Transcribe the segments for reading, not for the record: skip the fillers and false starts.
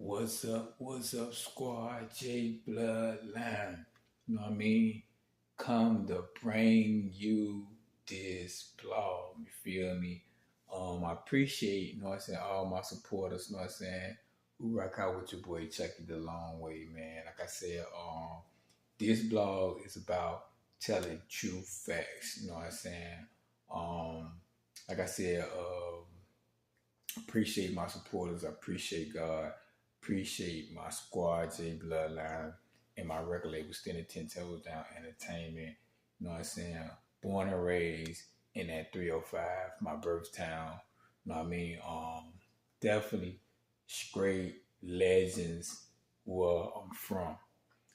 What's up, squad? J Bloodline. You know what I mean? Come to bring you this blog. You feel me? I appreciate, you know what I'm saying, all my supporters, you know what I'm saying, who rock out with your boy Chucky the long way, man. Like I said, this blog is about telling true facts, you know what I'm saying? Um, like I said, appreciate my supporters. I appreciate God. Appreciate my squad, J Bloodline, and my record label, Standing 10 Toes Down Entertainment. You know what I'm saying? Born and raised in that 305, my birth town. You know what I mean? Definitely straight legends where I'm from.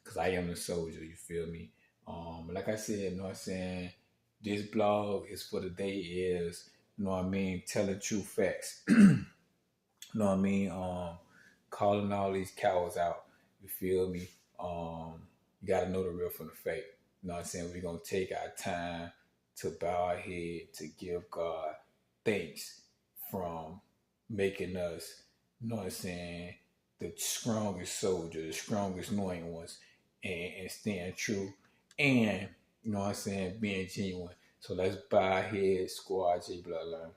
Because I am a soldier, you feel me? Like I said, you know what I'm saying? This blog is for the day is, you know what I mean, telling true facts. You know what I mean? Calling all these cowards out. You feel me? You gotta know the real from the fake. You know what I'm saying? We're gonna take our time to bow our head to give God thanks from making us, you know what I'm saying, the strongest soldiers, the strongest anointed ones, and staying true. And, you know what I'm saying, being genuine. So let's bow our head, squad J Bloodline.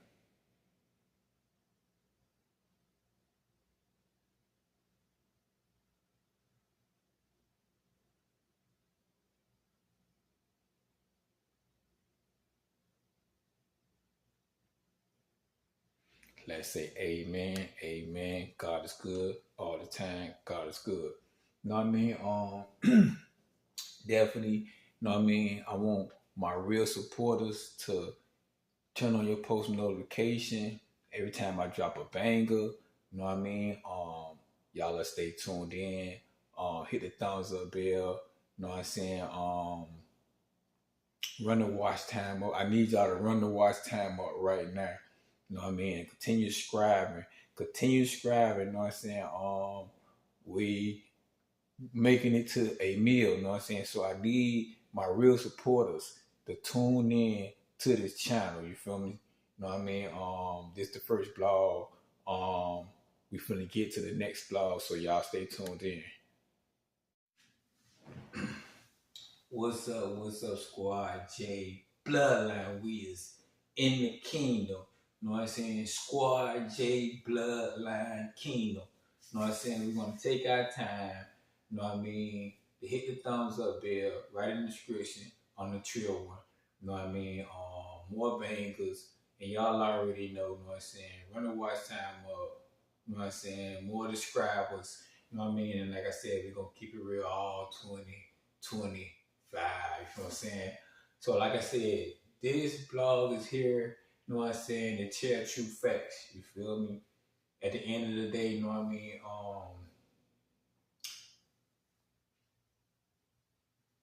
Let's say amen, amen. God is good all the time. God is good. You know what I mean? Definitely, you know what I mean? I want my real supporters to turn on your post notification every time I drop a banger. You know what I mean? Y'all let's stay tuned in. Hit the thumbs up bell. You know what I'm saying? Run the watch time up. I need y'all to run the watch time up right now. You know what I mean? And continue subscribing. Continue subscribing, you know what I'm saying? We making it to a meal, you know what I'm saying? So I need my real supporters to tune in to this channel, you feel me? You know what I mean? This the first blog. We finna get to the next blog, so y'all stay tuned in. What's up, squad J Bloodline? We is in the kingdom. You know what I'm saying? Squad J Bloodline Kingdom. You know what I'm saying? We're gonna take our time, you know what I mean, to hit the thumbs up bell right in the description on the trail one. You know what I mean? More bangers, and y'all already know, you know what I'm saying? Run the watch time up, you know what I'm saying? More subscribers, you know what I mean? And like I said, we're gonna keep it real all 2020. You know what I'm saying? So like I said, this blog is here, you know what I'm saying, to tell true facts. You feel me? At the end of the day, you know what I mean?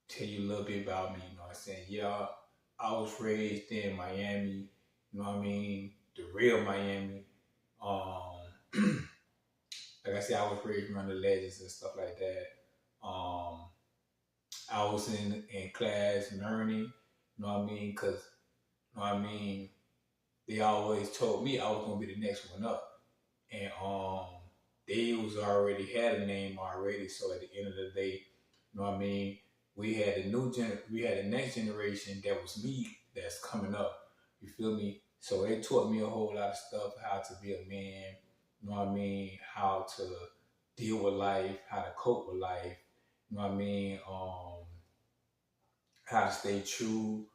Tell you a little bit about me, you know what I'm saying? Yeah, I was raised in Miami, you know what I mean? The real Miami. Like I said, I was raised around the legends and stuff like that. I was in class learning, you know what I mean? Because, you know what I mean, they always told me I was going to be the next one up. And they was already had a name already. So at the end of the day, you know what I mean, we had the next generation that was me that's coming up. You feel me? So they taught me a whole lot of stuff, how to be a man, you know what I mean, how to deal with life, how to cope with life, you know what I mean, how to stay true,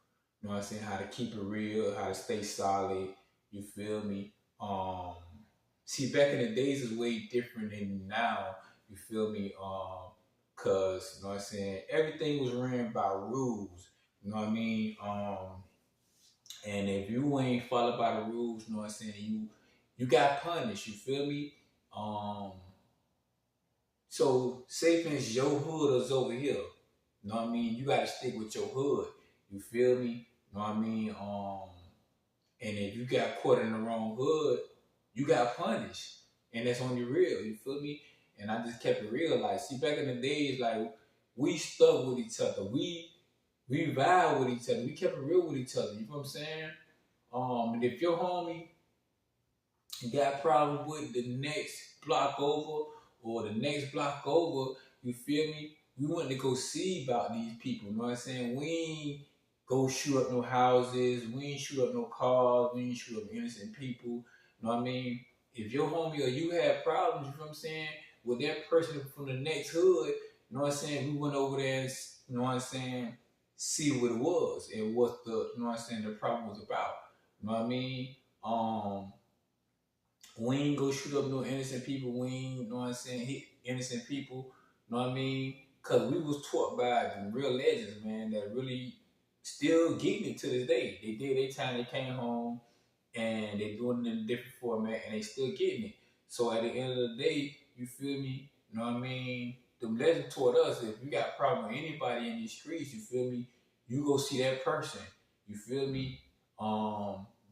you know what I'm saying, how to keep it real, how to stay solid, you feel me? See, back in the days is way different than now, you feel me? Cause, you know what I'm saying, everything was ran by rules, you know what I mean? And if you ain't followed by the rules, you know what I'm saying, you got punished, you feel me? So say for instance, your hood is over here. You know what I mean? You gotta stick with your hood. You feel me? You know what I mean? And if you got caught in the wrong hood, you got punished. And that's only real, you feel me? And I just kept it real. Like, see, back in the days, like, we stuck with each other. We vibe with each other. We kept it real with each other. You know what I'm saying? And if your homie got problems with the next block over, or the next block over, you feel me? We went to go see about these people, you know what I'm saying? We ain't go shoot up no houses, we ain't shoot up no cars, we ain't shoot up innocent people, you know what I mean? If your homie or you had problems, you know what I'm saying, with that person from the next hood, you know what I'm saying, we went over there and, you know what I'm saying, see what it was and what the, you know what I'm saying, the problem was about. You know what I mean? We ain't go shoot up no innocent people. We ain't, you know what I'm saying, hit innocent people. You know what I mean? Because we was taught by the real legends, man, that really still getting it to this day. They did their time, they came home, and they doing it in a different format, and they still getting it. So at the end of the day, you feel me? You know what I mean? The legend taught us, if you got a problem with anybody in these streets, you feel me? You go see that person. You feel me?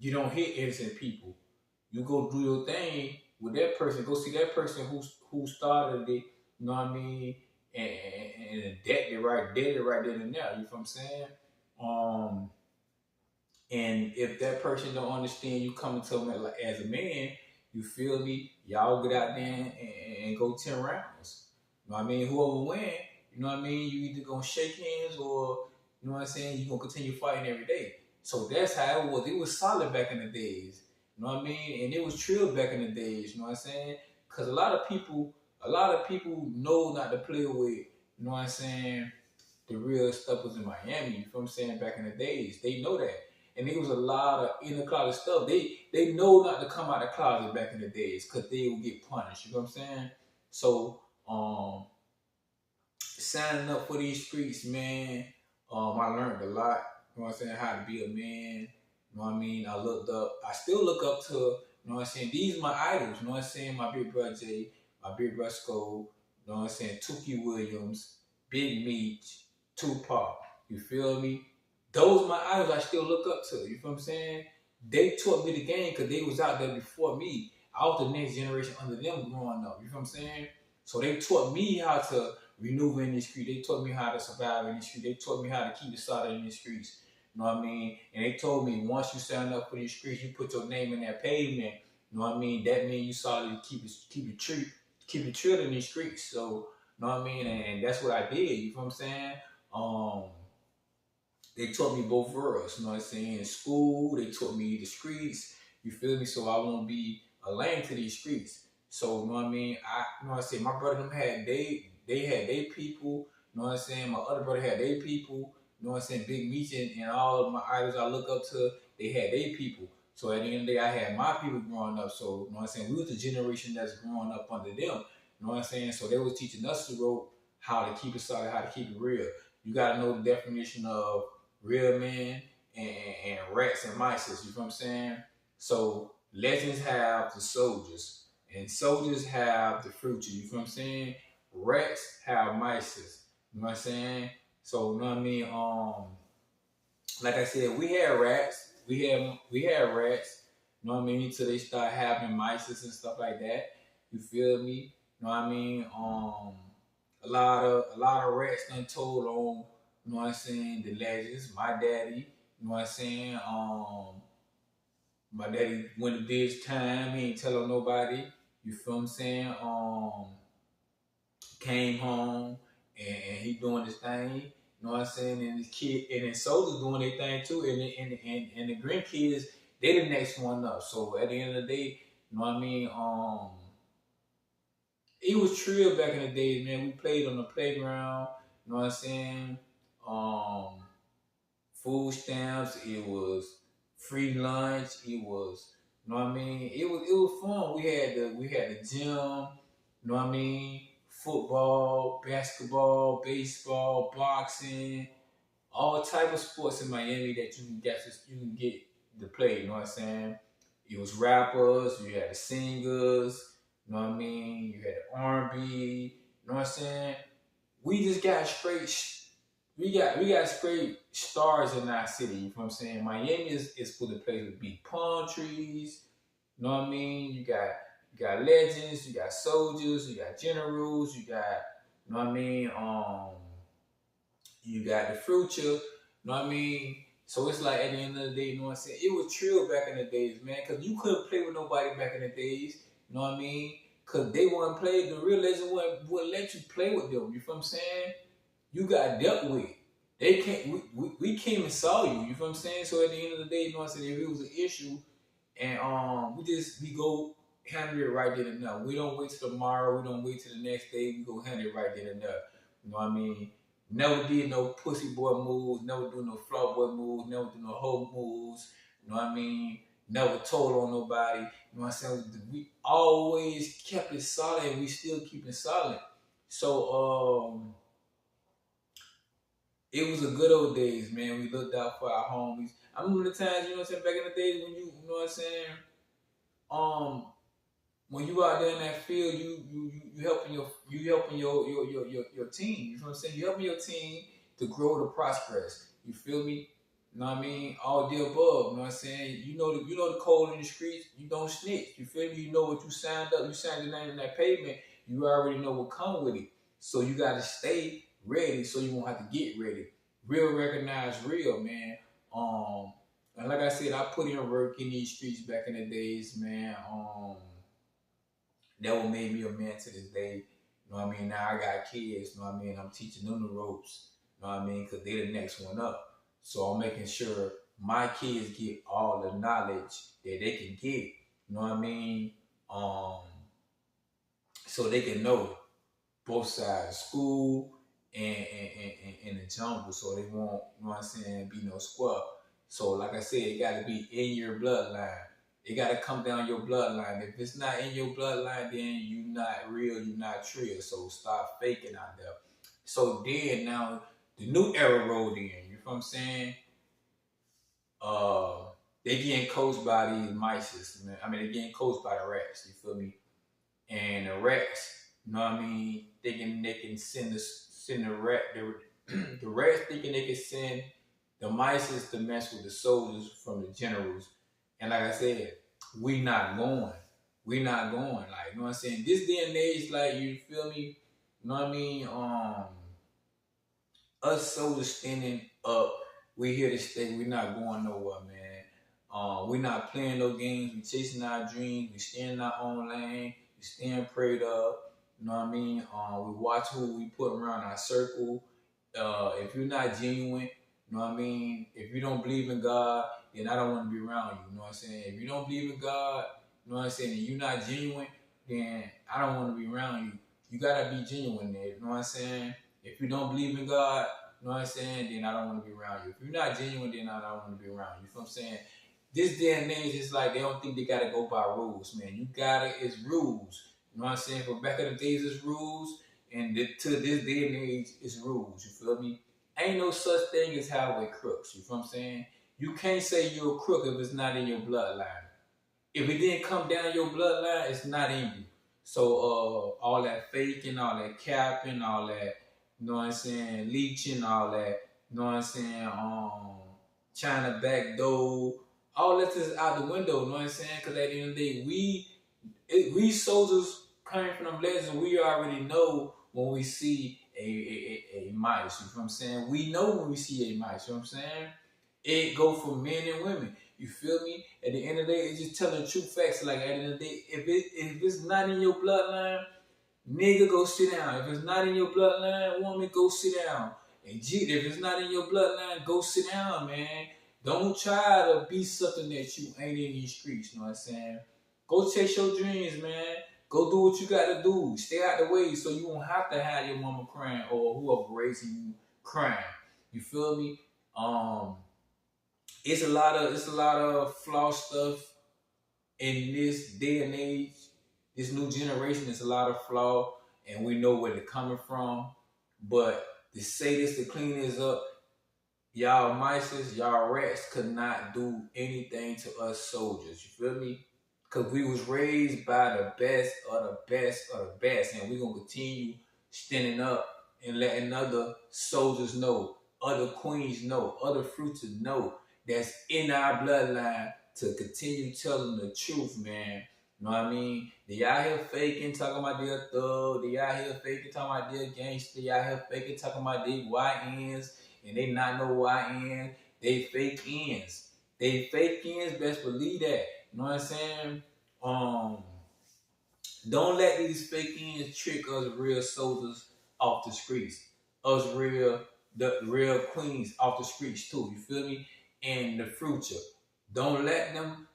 You don't hit innocent people. You go do your thing with that person. Go see that person who started it. You know what I mean? And dead it right then and there. You know what I'm saying? And if that person don't understand you coming to them as a man, you feel me? Y'all get out there and go 10 rounds. You know what I mean? Whoever win, you know what I mean? You either gonna shake hands or, you know what I'm saying, you gonna continue fighting every day. So that's how it was. It was solid back in the days. You know what I mean? And it was trill back in the days, you know what I'm saying? Cause a lot of people know not to play with, you know what I'm saying, the real stuff was in Miami, you feel what I'm saying, back in the days. They know that. And there was a lot of inner closet stuff. They know not to come out of the closet back in the days because they will get punished. You know what I'm saying? So signing up for these streets, man, I learned a lot. You know what I'm saying? How to be a man. You know what I mean? I still look up to, you know what I'm saying? These are my idols. You know what I'm saying? My big brother Jay, my big brother Sko, you know what I'm saying? Tookie Williams, Big Meech, Tupac. You feel me? Those are my idols I still look up to. You feel what I'm saying? They taught me the game because they was out there before me. I was the next generation under them growing up. You feel what I'm saying? So they taught me how to maneuver in the street. They taught me how to survive in the street. They taught me how to keep it solid in the streets. You know what I mean? And they told me once you sign up for these streets, you put your name in that pavement. You know what I mean? That means you solidly keep it true in these streets. So you know what I mean? And that's what I did. You feel what I'm saying? They taught me both worlds, you know what I'm saying? In school, they taught me the streets, you feel me? So I won't be a lame to these streets. So, you know what I mean? You know what I'm saying? My brother them they had their people, you know what I'm saying? My other brother had their people, you know what I'm saying? Big Meech and all of my idols I look up to, they had their people. So at the end of the day, I had my people growing up. So, you know what I'm saying? We was the generation that's growing up under them, you know what I'm saying? So they was teaching us the rope, how to keep it solid, how to keep it real. You got to know the definition of real men and rats and mice, you know what I'm saying? So legends have the soldiers, and soldiers have the future, you know what I'm saying? Rats have mice, you know what I'm saying? So you know what I mean? Like I said, we had rats, we had rats, you know what I mean? Until they start having mice and stuff like that. You feel me? You know what I mean? A lot of rats done told on, you know what I'm saying, the legends. My daddy, you know what I'm saying? My daddy went to did his time, he ain't tell on nobody. You feel what I'm saying? Came home and he doing his thing. You know what I'm saying? And his kid and his soldiers doing their thing too. And the grandkids, they the next one up. So at the end of the day, you know what I mean? It was trill back in the days, man. We played on the playground, you know what I'm saying? Food stamps, it was free lunch, it was, you know what I mean? It was fun. We had the gym, you know what I mean? Football, basketball, baseball, boxing, all type of sports in Miami that you can get to play, you know what I'm saying? It was rappers, you had the singers, you know what I mean? You had the R&B, you know what I'm saying? We just got we got straight stars in our city, you know what I'm saying? Miami is for the place with big palm trees, you know what I mean? You got legends, you got soldiers, you got generals, you got, you know what I mean? You got the future, you know what I mean? So it's like at the end of the day, you know what I'm saying? It was trill back in the days, man, because you couldn't play with nobody back in the days, you know what I mean? Cause they wouldn't play, the real legend wouldn't let you play with them. You feel what I'm saying? You got dealt with. They can't we came and saw you, you feel what I'm saying? So at the end of the day, you know what I'm saying, if it was an issue and we go handle it right then and there. We don't wait till tomorrow, we don't wait till the next day, we go handle it right then and there. You know what I mean? Never did no pussy boy moves, never do no flaw boy moves, never do no hoe moves, you know what I mean? Never told on nobody. You know what I'm saying? We always kept it solid and we still keep it solid. So it was a good old days, man. We looked out for our homies. I remember the times, you know what I'm saying, back in the days when you know what I'm saying, um, when you out there in that field, you helping your team. You know what I'm saying? You helping your team to grow to prosperous. You feel me? You know what I mean? All the above. You know what I'm saying? You know the code in the streets. You don't snitch. You feel me? You know what you signed up. You signed your name in that pavement. You already know what come with it. So you gotta stay ready so you won't have to get ready. Real recognize real, man. And like I said, I put in work in these streets back in the days, man. That what made me a man to this day. You know what I mean? Now I got kids, you know what I mean? I'm teaching them the ropes, you know what I mean? Because they're the next one up. So I'm making sure my kids get all the knowledge that they can get, you know what I mean? So they can know both sides, school and the jungle, so they won't, you know what I'm saying, be no squab. So like I said, it got to be in your bloodline. It got to come down your bloodline. If it's not in your bloodline, then you not real, you not trill. So stop faking out there. So then now the new era rolled in. You know what I'm saying? They getting coached by these mice, man. I mean, they getting coached by the rats. You feel me? And the rats, you know what I mean? They can send the rat the rats thinking they can send the mice to mess with the soldiers from the generals. And like I said, we not going. We not going. Like, you know what I'm saying? This day and age, like, you feel me? You know what I mean? Us soldiers standing up, we here to stay. We not going nowhere, man. We not playing no games. We chasing our dreams. We staying in our own lane. We staying prayed up. You know what I mean? We watch who we put around our circle. If you're not genuine, you know what I mean? If you don't believe in God, then I don't want to be around you. You know what I'm saying? If you don't believe in God, you know what I'm saying, and you're not genuine, then I don't want to be around you. You gotta be genuine there. You know what I'm saying? If you don't believe in God, you know what I'm saying, then I don't want to be around you. If you're not genuine, then I don't want to be around you. You feel what I'm saying? This day and age, it's like they don't think they gotta go by rules, man. You gotta, it's rules. You know what I'm saying? From back in the days, it's rules, and to this day and age, it's rules. You feel me? Ain't no such thing as highway crooks. You feel what I'm saying? You can't say you're a crook if it's not in your bloodline. If it didn't come down your bloodline, it's not in you. So all that faking, all that capping, all that, you know what I'm saying, leeching, all that, you know what I'm saying, China backdoor, all that is out the window, you know what I'm saying? Because at the end of the day, we soldiers coming from them legends, we already know when we see a mice, you know what I'm saying? We know when we see a mice, you know what I'm saying? It go for men and women. You feel me? At the end of the day, it's just telling true facts. Like at the end of the day, if it's not in your bloodline, nigga, go sit down. If it's not in your bloodline, woman, go sit down. And if it's not in your bloodline, go sit down, man. Don't try to be something that you ain't in these streets. You know what I'm saying? Go chase your dreams, man. Go do what you got to do. Stay out the way so you won't have to have your mama crying or whoever raising you crying. You feel me? It's a lot of flawed stuff in this day and age. This new generation is a lot of flaw, and we know where they're coming from. But to say this, to clean this up, y'all mice, y'all rats could not do anything to us soldiers. You feel me? Because we was raised by the best of the best of the best, and we're going to continue standing up and letting other soldiers know, other queens know, other fruits know that's in our bloodline to continue telling the truth, man. You know what I mean? They out here faking, talking about they're a thug. They out here faking, talking about they're a gangster. They out here faking, talking about they YNs, and they not no YN. They fake ends. They fake ends, best believe that. You know what I'm saying? Don't let these fake ends trick us real soldiers off the streets. The real queens off the streets too. You feel me? In the future, don't let them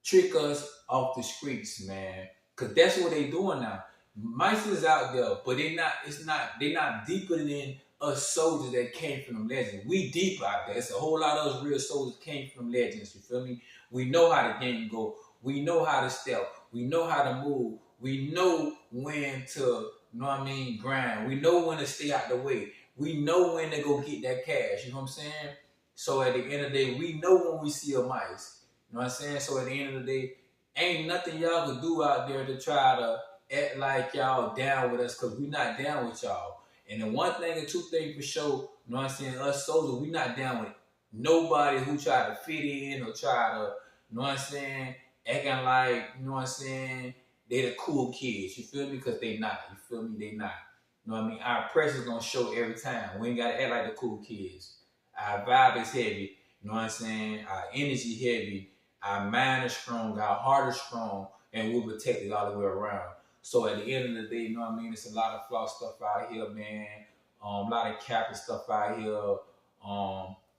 trick us off the streets, man. Cause that's what they doing now. Mice is out there, but they not. It's not. They not deeper than us soldiers that came from them legends. We deep out there. It's a whole lot of us real soldiers came from legends. You feel me? We know how the game go. We know how to step. We know how to move. We know when to, you know what I mean, grind. We know when to stay out the way. We know when to go get that cash. You know what I'm saying? So at the end of the day, we know when we see a mice. You know what I'm saying? So at the end of the day, ain't nothing y'all can do out there to try to act like y'all down with us, because we not down with y'all. And the one thing and two things for sure, you know what I'm saying, us soldiers, we not down with nobody who try to fit in or try to, you know what I'm saying, acting like, you know what I'm saying, they the cool kids. You feel me? Because they not. You feel me? They not. You know what I mean? Our presence gonna show every time. We ain't gotta act like the cool kids. Our vibe is heavy. You know what I'm saying? Our energy heavy. Our mind is strong. Our heart is strong. And we're protected all the way around. So at the end of the day, you know what I mean? It's a lot of flaw stuff out here, man. A lot of capping stuff out here.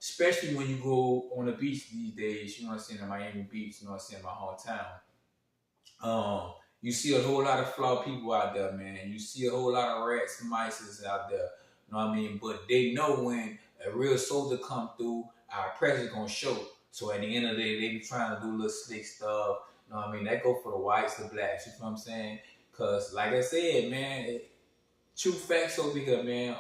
Especially when you go on the beach these days, you know what I'm saying, in Miami Beach, you know what I'm saying, my hometown. You see a whole lot of flawed people out there, man. You see a whole lot of rats and mice out there. You know what I mean? But they know when a real soldier come through, our presence gonna show. So at the end of the day, they be trying to do little slick stuff. You know what I mean? That go for the whites, the blacks. You know what I'm saying? Cause like I said, man, true facts over here, man.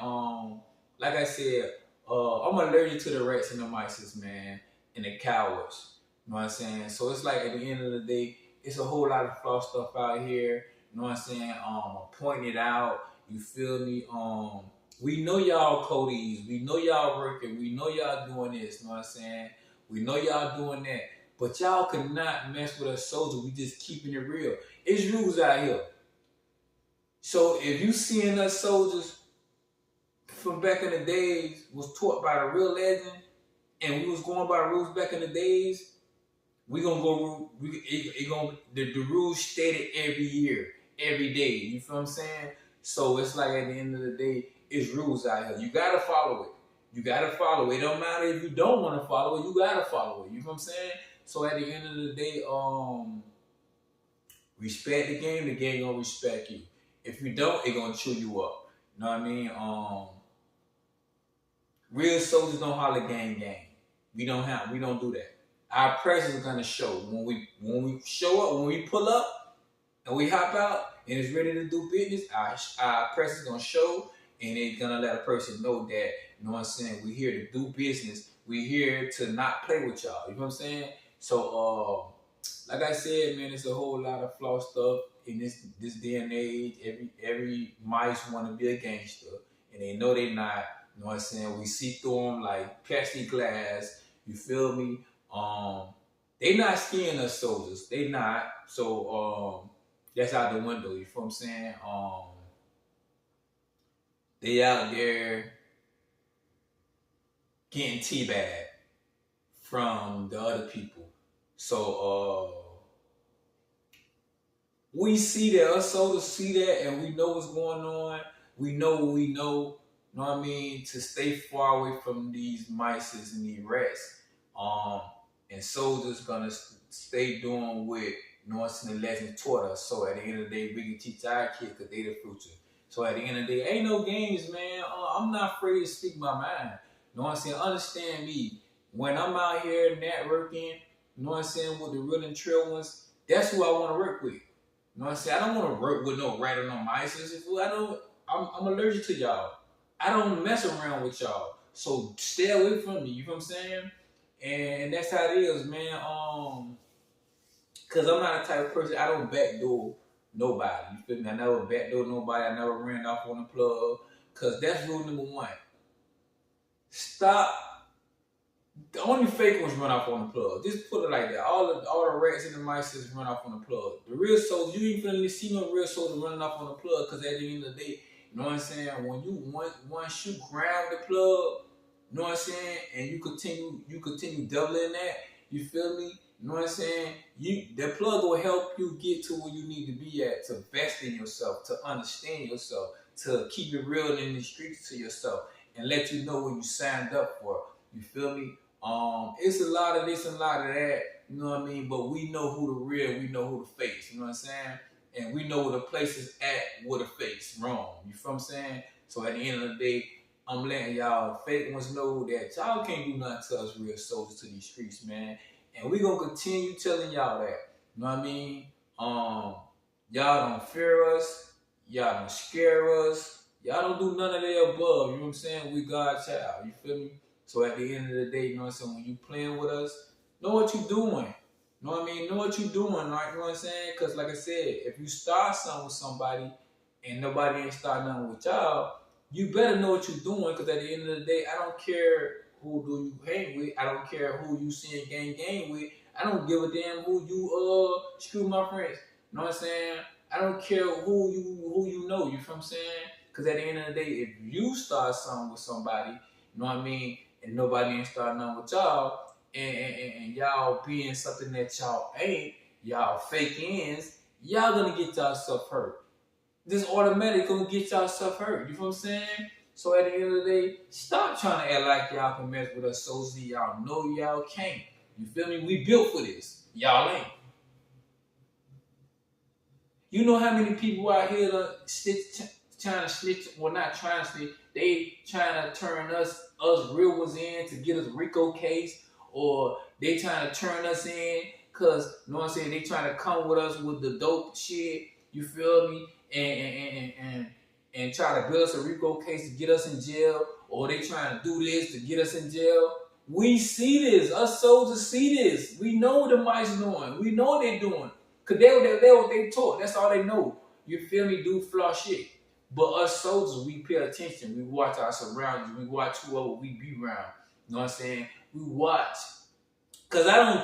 Like I said, I'm allergic to the rats and the mice, man, and the cowards. You know what I'm saying? So it's like at the end of the day, it's a whole lot of flaw stuff out here. You know what I'm saying? Pointing it out. You feel me? We know y'all codies. We know y'all working. We know y'all doing this. You know what I'm saying? We know y'all doing that. But y'all could not mess with us soldiers. We just keeping it real. It's rules out here. So if you seeing us soldiers from back in the days was taught by the real legend, and we was going by the rules back in the days, we gonna go. The rules stated every year, every day. You feel what I'm saying? So it's like at the end of the day, it's rules out here. You gotta follow it. You gotta follow it. It don't matter if you don't want to follow it. You gotta follow it. You know what I'm saying? So at the end of the day, respect the game gonna respect you. If you don't, it gonna chew you up. You know what I mean? Real soldiers don't holler gang. We don't do that. Our presence is gonna show when we show up, when we pull up and we hop out and it's ready to do business. Our presence is gonna show, and it's gonna let a person know that, you know what I'm saying, we here to do business. We here to not play with y'all. You know what I'm saying? So like I said, man, it's a whole lot of flaw stuff in this day and age. Every mice want to be a gangster, and they know they not. You know what I'm saying? We see through them like plexiglass. You feel me? They not scaring us soldiers. They not. So that's out the window. You feel what I'm saying? They out there getting teabagged from the other people. So we see that, us soldiers see that, and we know what's going on. We know what we know. You know what I mean? To stay far away from these mice and these rats. And soldiers gonna stay doing what, you know what I'm saying, the legends taught us. So at the end of the day, we can teach our kids because they the future. So at the end of the day, ain't no games, man. I'm not afraid to speak my mind. You know what I'm saying? Understand me. When I'm out here networking, you know what I'm saying, with the real and trail ones, that's who I want to work with. You know what I'm saying? I don't want to work with no rat or no mice. I'm allergic to y'all. I don't mess around with y'all. So stay away from me. You know what I'm saying? And that's how it is, man. Cause I'm not a type of person, I don't backdoor nobody. You feel me? I never backdoor nobody. I never ran off on the plug. Cause that's rule number one. Stop. The only fake ones run off on the plug. Just put it like that. All the rats and the mice run off on the plug. The real soldiers, you ain't finna see no real soldiers running off on the plug. Cause at the end of the day, you know what I'm saying? When once you grab the plug, you know what I'm saying, and you continue doubling that, you feel me? You know what I'm saying? That plug will help you get to where you need to be at, to invest in yourself, to understand yourself, to keep it real in the streets to yourself, and let you know what you signed up for. You feel me? It's a lot of this and a lot of that. You know what I mean? But we know who the real, we know who the fakes. You know what I'm saying? And we know where the place is at, where the fakes wrong. You feel what I'm saying? So at the end of the day, I'm letting y'all fake ones know that y'all can't do nothing to us real soldiers to these streets, man. And we gonna continue telling y'all that. You know what I mean? Y'all don't fear us. Y'all don't scare us. Y'all don't do none of the above. You know what I'm saying? We God's child. You feel me? So at the end of the day, you know what I'm saying? When you playing with us, know what you doing. You know what I mean? Know what you doing, right? You know what I'm saying? Because like I said, if you start something with somebody and nobody ain't starting nothing with y'all, you better know what you're doing. Because at the end of the day, I don't care who do you hang with. I don't care who you seeing gang with. I don't give a damn who you screw my friends. You know what I'm saying? I don't care who you know. You feel what I'm saying? Because at the end of the day, if you start something with somebody, you know what I mean, and nobody ain't starting nothing with y'all, and y'all being something that y'all ain't, y'all fake ends, y'all gonna get yourself hurt. This automatic gonna get yourself hurt. You feel what I'm saying? So at the end of the day, stop trying to act like y'all can mess with us so easy. Y'all know y'all can't. You feel me? We built for this. Y'all ain't. You know how many people out here trying to snitch, well not trying to snitch, they trying to turn us real ones in to get us a RICO case, or they trying to turn us in because, you know what I'm saying, they trying to come with us with the dope shit, you feel me, and try to build us a RICO case to get us in jail, or they trying to do this to get us in jail. We see this. Us soldiers see this. We know what the mice doing. We know what they're doing. Because they what they taught. That's all they know. You feel me? Do flaw shit. But us soldiers, we pay attention. We watch our surroundings. We watch whoever we be around. You know what I'm saying? We watch. Because I don't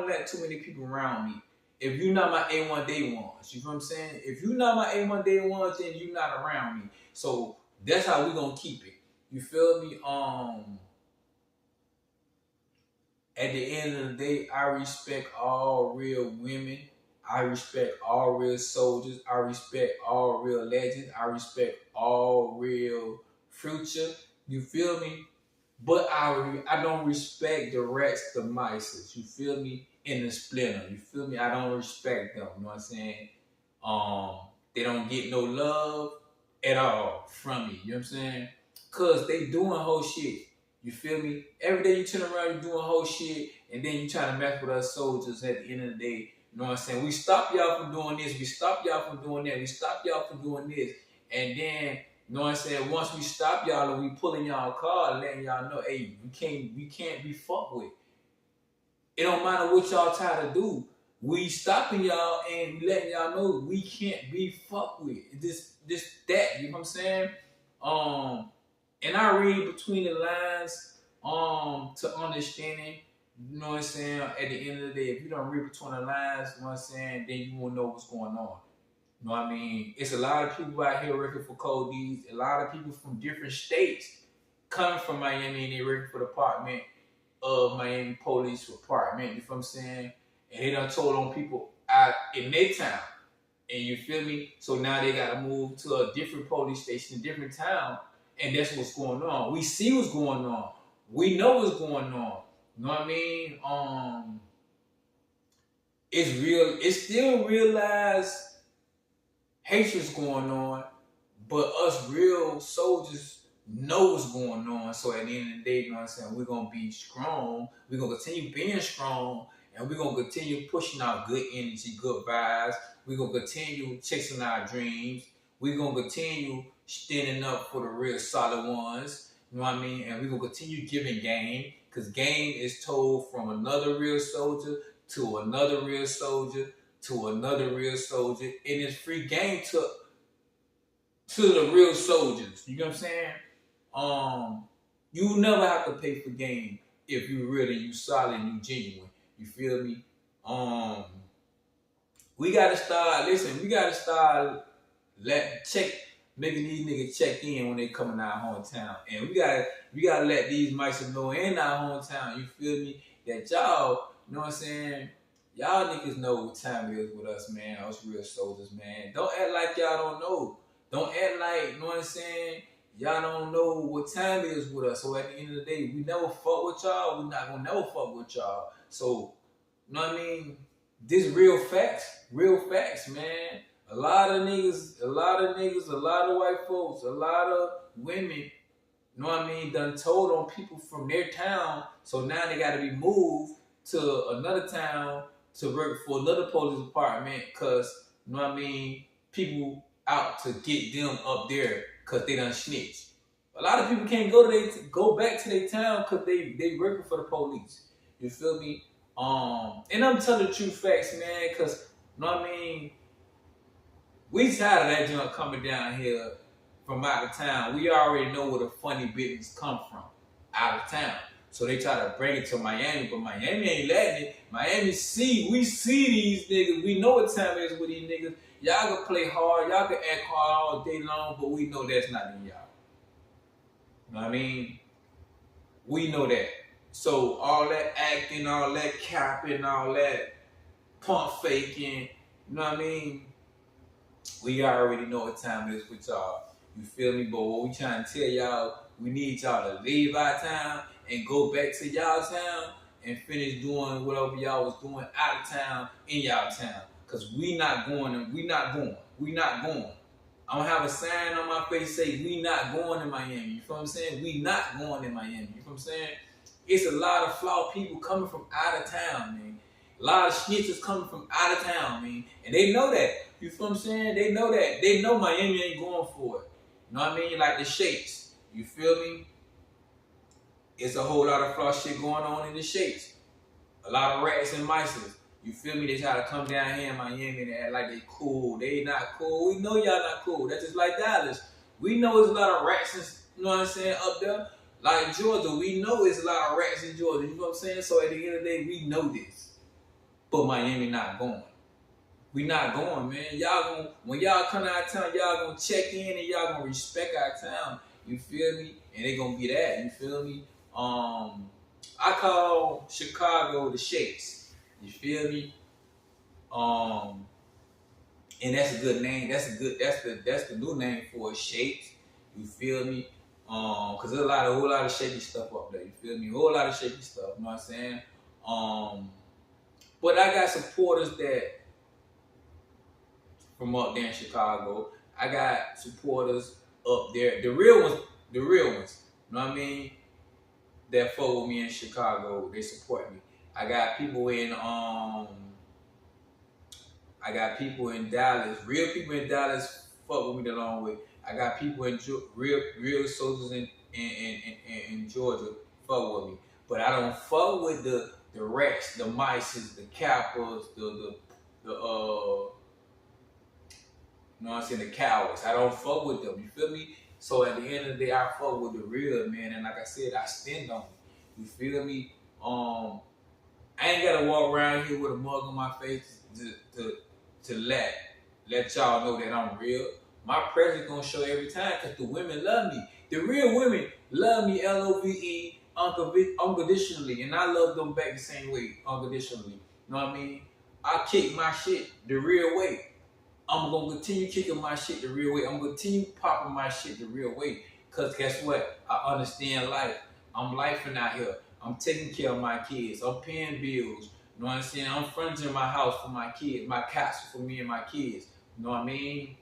let too many people around me. If you're not my A1 day ones, you know what I'm saying? If you're not my A1 day ones, then you're not around me. So that's how we gonna keep it. You feel me? At the end of the day, I respect all real women. I respect all real soldiers. I respect all real legends. I respect all real future. You feel me? But I don't respect the rest of mice. You feel me? In the splinter. You feel me? I don't respect them. You know what I'm saying? They don't get no love at all from me. You know what I'm saying? Cause they doing whole shit. You feel me? Every day you turn around, you doing whole shit, and then you trying to mess with us soldiers at the end of the day. You know what I'm saying? We stop y'all from doing this. We stop y'all from doing that. We stop y'all from doing this. And then, you know what I'm saying? Once we stop y'all and we pulling y'all car, letting y'all know, hey, we can't be fucked with. It don't matter what y'all try to do. We stopping y'all and letting y'all know we can't be fucked with. That. You know what I'm saying? And I read between the lines to understanding, you know what I'm saying, at the end of the day, if you don't read between the lines, you know what I'm saying, then you won't know what's going on. You know what I mean? It's a lot of people out here working for Code D's, a lot of people from different states coming from Miami and they working for the Department of Miami Police Department, you feel what I'm saying? And they done told on people out in their town. And you feel me? So now they gotta move to a different police station, a different town. And that's what's going on. We see what's going on. We know what's going on. You know what I mean? It's real. It's still realized hatred's going on, but us real soldiers know what's going on. So at the end of the day, you know what I'm saying? We're gonna be strong. We're gonna continue being strong, and we're gonna continue pushing out good energy, good vibes. We're gonna continue chasing our dreams. We're gonna continue standing up for the real solid ones, you know what I mean? And we're going to continue giving game, because game is told from another real soldier to another real soldier to another real soldier, and it's free game to the real soldiers. You know what I'm saying? You never have to pay for game if you really, you solid, you genuine. You feel me? We got to start making these niggas check in when they come in our hometown. And we gotta let these mice know in our hometown, you feel me, that y'all You know what I'm saying? Y'all niggas know what time it is with us, man. Us real soldiers, man. Don't act like y'all don't know. Don't act like, you know what I'm saying? Y'all don't know what time it is with us. So at the end of the day, we never fuck with y'all. We not gonna never fuck with y'all. So, you know what I mean? This real facts, man. A lot of niggas, a lot of white folks, a lot of women, you know what I mean, done told on people from their town, so now they gotta be moved to another town to work for another police department, cause, you know what I mean, people out to get them up there cause they done snitched. A lot of people can't go back to their town cause they working for the police. You feel me? And I'm telling the true facts, man, cause, you know what I mean, we tired of that junk coming down here from out of town. We already know where the funny business come from, out of town. So they try to bring it to Miami, but Miami ain't letting it. Miami we see these niggas. We know what time it is with these niggas. Y'all can play hard, y'all can act hard all day long, but we know that's not in y'all. You know what I mean? We know that. So all that acting, all that capping, all that pump faking, you know what I mean? We already know what time it is with y'all. You feel me? But what we trying to tell y'all, we need y'all to leave our town and go back to y'all town and finish doing whatever y'all was doing out of town in y'all town. Cause we not going and we not going. We not going. I'm gonna have a sign on my face say we not going to Miami. You feel what I'm saying? We not going to Miami. You feel what I'm saying? It's a lot of flawed people coming from out of town, man. A lot of snitches coming from out of town, man. And they know that. You feel what I'm saying? They know that. They know Miami ain't going for it. You know what I mean? Like the Shakes. You feel me? It's a whole lot of flawed shit going on in the Shakes. A lot of rats and mice. You feel me? They try to come down here in Miami and act like they cool. They not cool. We know y'all not cool. That's just like Dallas. We know there's a lot of rats and, you know what I'm saying, up there. Like Georgia, we know there's a lot of rats in Georgia. You know what I'm saying? So at the end of the day, we know this. But Miami not going. We not going, man. Y'all gonna, when y'all come out of town, y'all gonna check in and y'all gonna respect our town. You feel me? And they gonna be that. You feel me? I call Chicago the Shakes. You feel me? And that's a good name. That's the new name for a Shakes. You feel me? Cause there's a whole lot of shaky stuff up there. You feel me? A whole lot of shaky stuff. You know what I'm saying? But I got supporters that from up there in Chicago. I got supporters up there. The real ones. You know what I mean? That fuck with me in Chicago. They support me. I got people in Dallas. Real people in Dallas fuck with me the long way. I got people in real soldiers in Georgia fuck with me. But I don't fuck with the rats, the mices, the cappers, the you know what I'm saying, the cowards. I don't fuck with them. You feel me? So at the end of the day, I fuck with the real, man. And like I said, I stand on it. You feel me? I ain't gotta walk around here with a mug on my face to let y'all know that I'm real. My presence gonna show every time because the women love me. The real women love me, LOVE, unconditionally, and I love them back the same way, unconditionally. You know what I mean? I kick my shit the real way. I'm gonna continue kicking my shit the real way. I'm gonna continue popping my shit the real way. Cause guess what? I understand life. I'm lifing out here. I'm taking care of my kids. I'm paying bills. You know what I'm saying? I'm furnishing my house for my kids, my castle for me and my kids. You know what I mean?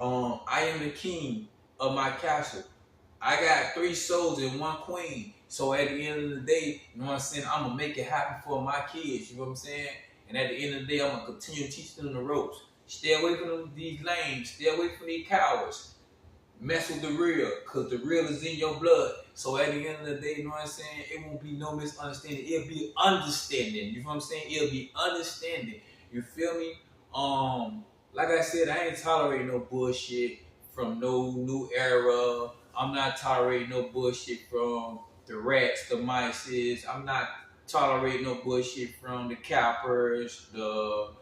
I am the king of my castle. I got 3 soldiers and 1 queen. So at the end of the day, you know what I'm saying? I'm gonna make it happen for my kids. You know what I'm saying? And at the end of the day, I'm gonna continue to teach them the ropes. Stay away from these lames. Stay away from these cowards. Mess with the real, because the real is in your blood. So at the end of the day, you know what I'm saying? It won't be no misunderstanding. It'll be understanding. You know what I'm saying? It'll be understanding. You feel me? Like I said, I ain't tolerating no bullshit from no new era. I'm not tolerating no bullshit from the rats, the mices. I'm not tolerating no bullshit from the cappers, the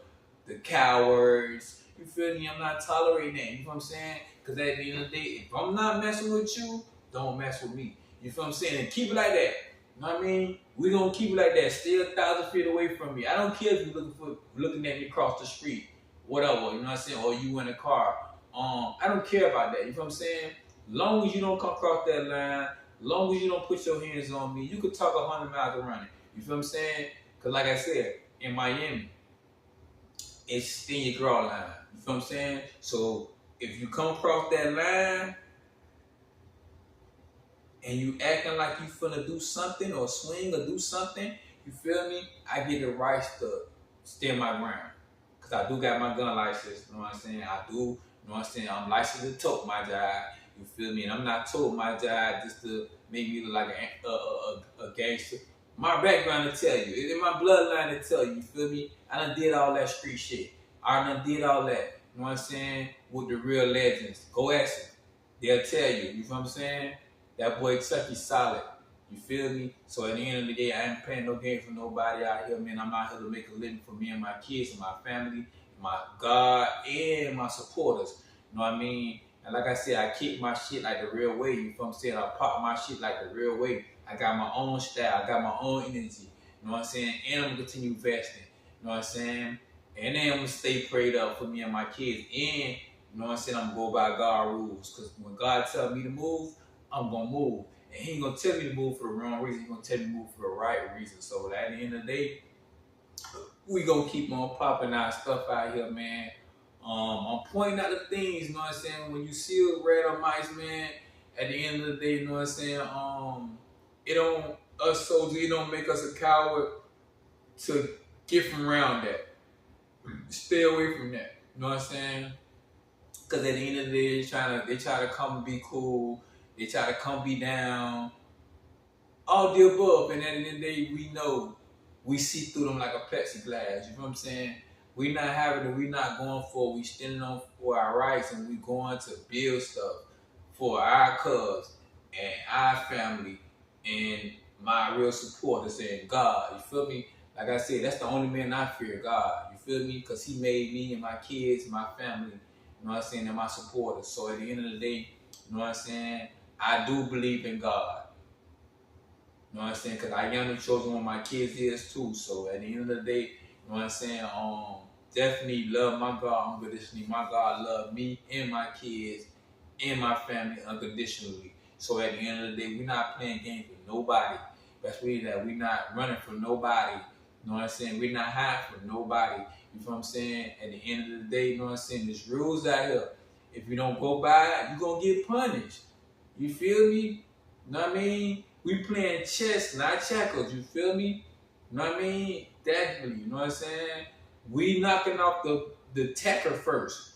cowards. You feel me? I'm not tolerating that. You know what I'm saying? Because at the end of the day, if I'm not messing with you, don't mess with me. You feel what I'm saying? And keep it like that. You know what I mean? We gonna keep it like that. Stay 1,000 feet away from me. I don't care if you looking at me across the street, whatever. You know what I'm saying? Or you in a car. I don't care about that. You know what I'm saying? Long as you don't come across that line, long as you don't put your hands on me, you could talk 100 miles around it. You feel what I'm saying? Cause like I said, in Miami, it's thin your draw line. You feel what I'm saying? So if you come across that line and you acting like you finna do something or swing or do something, you feel me? I get the rights to stand my ground. Cause I do got my gun license, you know what I'm saying? I do, you know what I'm saying? I'm licensed to tote my job, you feel me? And I'm not toting my job just to make me look like a gangster. My background to tell you, it's in my bloodline to tell you, you feel me? I done did all that street shit. I done did all that, you know what I'm saying? With the real legends. Go ask them. They'll tell you, you feel what I'm saying? That boy Chucky solid. You feel me? So at the end of the day, I ain't playing no game for nobody out here, man. I'm out here to make a living for me and my kids and my family, my God, and my supporters. You know what I mean? And like I said, I kick my shit like the real way. You feel what I'm saying? I pop my shit like the real way. I got my own style. I got my own energy. You know what I'm saying? And I'm going to continue investing. You know what I'm saying? And then I'm going to stay prayed up for me and my kids. And, you know what I'm saying? I'm going to go by God's rules. Because when God tells me to move, I'm going to move. And he ain't going to tell me to move for the wrong reason. He's going to tell me to move for the right reason. So at the end of the day, we going to keep on popping our stuff out here, man. I'm pointing out the things, you know what I'm saying? When you see a red or mice, man, at the end of the day, you know what I'm saying? It don't, us soldiers, it don't make us a coward to get from around that. Stay away from that. You know what I'm saying? Because at the end of the day, they try to come and be cool. They try to come be down. All the above. And at the end of the day, we know we see through them like a plexiglass. You know what I'm saying? We not having it. We not going for it. We standing on for our rights, and we going to build stuff for our cuz and our family and my real supporters and God. You feel me? Like I said, that's the only man I fear, God. You feel me? Because he made me and my kids, my family, you know what I'm saying, and my supporters. So at the end of the day, you know what I'm saying, I do believe in God. You know what I'm saying? Because I am the chosen one, my kids is too. So at the end of the day, you know what I'm saying, definitely love my God unconditionally. My God love me and my kids and my family unconditionally. So at the end of the day, we're not playing games with nobody. That's really that we're not running from nobody. You know what I'm saying? We're not hiding from nobody. You know what I'm saying? At the end of the day, you know what I'm saying? There's rules out here. If you don't go by it, you're going to get punished. You feel me? You know what I mean? We playing chess, not checkers. You feel me? You know what I mean? Definitely. You know what I'm saying? We knocking off the attacker first.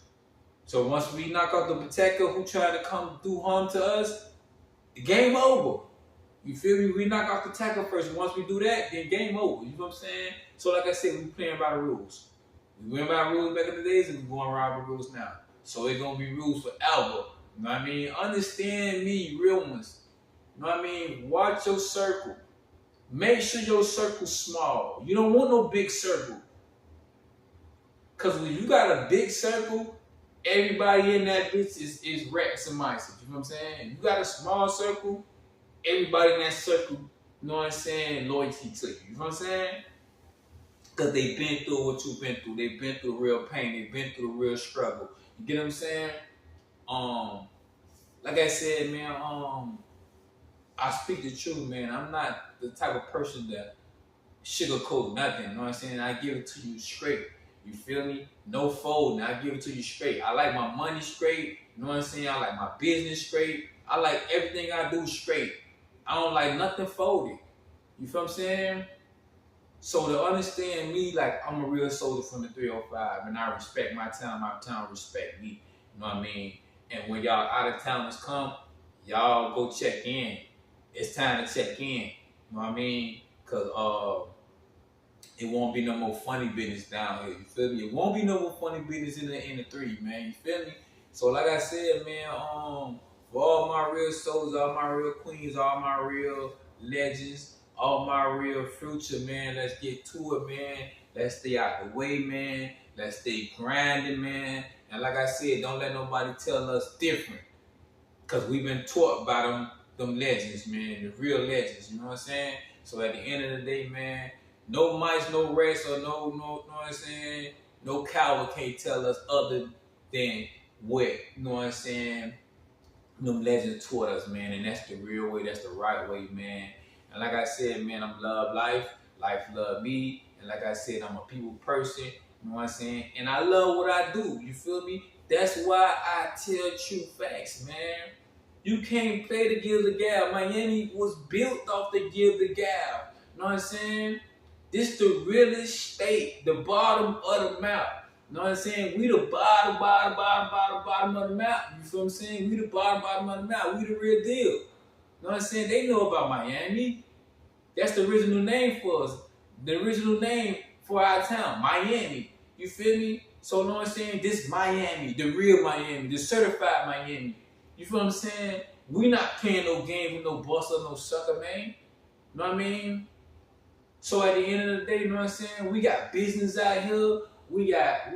So once we knock out the protector who tried to come do harm to us, the game over. You feel me? We knock off the tackle first. Once we do that, then game over. You know what I'm saying? So like I said, we playing by the rules. We went by rules back in the days, and we going around the rules now. So it's gonna be rules forever. You know what I mean? Understand me, real ones. You know what I mean? Watch your circle. Make sure your circle's small. You don't want no big circle. Because when you got a big circle, everybody in that bitch is rats and mice. You know what I'm saying? You got a small circle, everybody in that circle, you know what I'm saying, loyalty to you. You know what I'm saying? Because they've been through what you've been through. They've been through real pain. They've been through real struggle. You get what I'm saying? Like I said, man, I speak the truth, man. I'm not the type of person that sugarcoat nothing. You know what I'm saying? I give it to you straight. You feel me? No folding. I give it to you straight. I like my money straight. You know what I'm saying? I like my business straight. I like everything I do straight. I don't like nothing folded. You feel what I'm saying? So to understand me, like I'm a real soldier from the 305, and I respect my town respect me. You know what I mean? And when y'all out of towners come, y'all go check in. It's time to check in. You know what I mean? Cause it won't be no more funny business down here. You feel me? It won't be no more funny business in the three, man. You feel me? So like I said, man, for all my real souls, all my real queens, all my real legends, all my real future, man, let's get to it, man. Let's stay out the way, man. Let's stay grinding, man. And like I said, don't let nobody tell us different. Because we've been taught by them legends, man, the real legends, you know what I'm saying? So at the end of the day, man, no mice, no rats, or know what I'm saying? No coward can't tell us other than what, you know what I'm saying, them legends taught us, man, and that's the real way, that's the right way, man. And like I said, man, I'm love life, life love me, and like I said, I'm a people person, you know what I'm saying? And I love what I do, you feel me? That's why I tell true facts, man. You can't play the give the gab. Miami was built off the give the gab. You know what I'm saying? This the realest state, the bottom of the map. You know what I'm saying? We the bottom of the map. You feel what I'm saying? We the bottom of the map. We the real deal. You know what I'm saying? They know about Miami. That's the original name for us. The original name for our town, Miami. You feel me? So you know what I'm saying? This Miami, the real Miami, the certified Miami. You feel what I'm saying? We not playing no game with no boss or no sucker, man. You know what I mean? So at the end of the day, you know what I'm saying? We got business out here. We got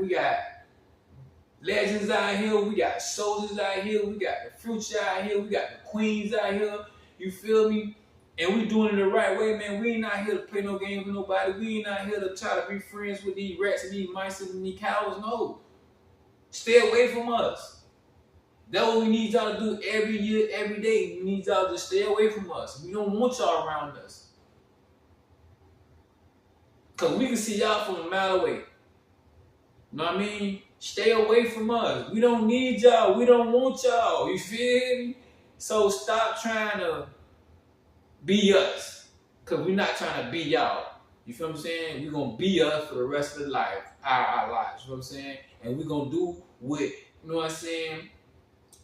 legends out here. We got soldiers out here. We got the future out here. We got the queens out here. You feel me? And we doing it the right way, man. We ain't out here to play no games with nobody. We ain't out here to try to be friends with these rats and these mice and these cowards. No. Stay away from us. That's what we need y'all to do every year, every day. We need y'all to stay away from us. We don't want y'all around us. Because we can see y'all from a mile away. You know what I mean? Stay away from us. We don't need y'all. We don't want y'all. You feel me? So stop trying to be us. Because we're not trying to be y'all. You feel what I'm saying? We're going to be us for the rest of the life. Our lives. You know what I'm saying? And we're going to do what, you know what I'm saying,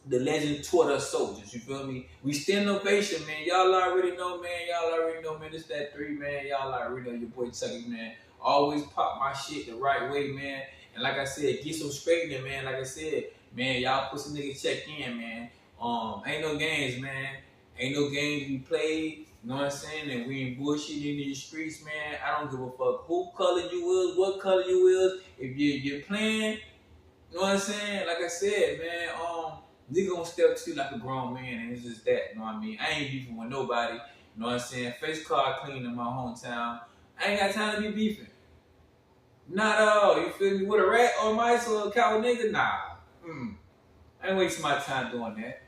the legend taught us soldiers. You feel me? We stand ovation, man. Y'all already know, man. Y'all already know, man. It's that 3, man. Y'all already know your boy Chucky, man. Always pop my shit the right way, man. And like I said, get some straightening, man. Like I said, man, y'all put some niggas check in, man. Ain't no games, man. Ain't no games we played. You know what I'm saying? And we ain't bullshitting in these streets, man. I don't give a fuck who color you is, what color you is. If you're playing, you know what I'm saying? Like I said, man, nigga gonna step to you like a grown man, and it's just that, you know what I mean? I ain't beefing with nobody, you know what I'm saying? Face card clean in my hometown. I ain't got time to be beefing. Not at all, you feel me? With a rat or mice or a cow nigga, nah. I ain't wasting my time doing that.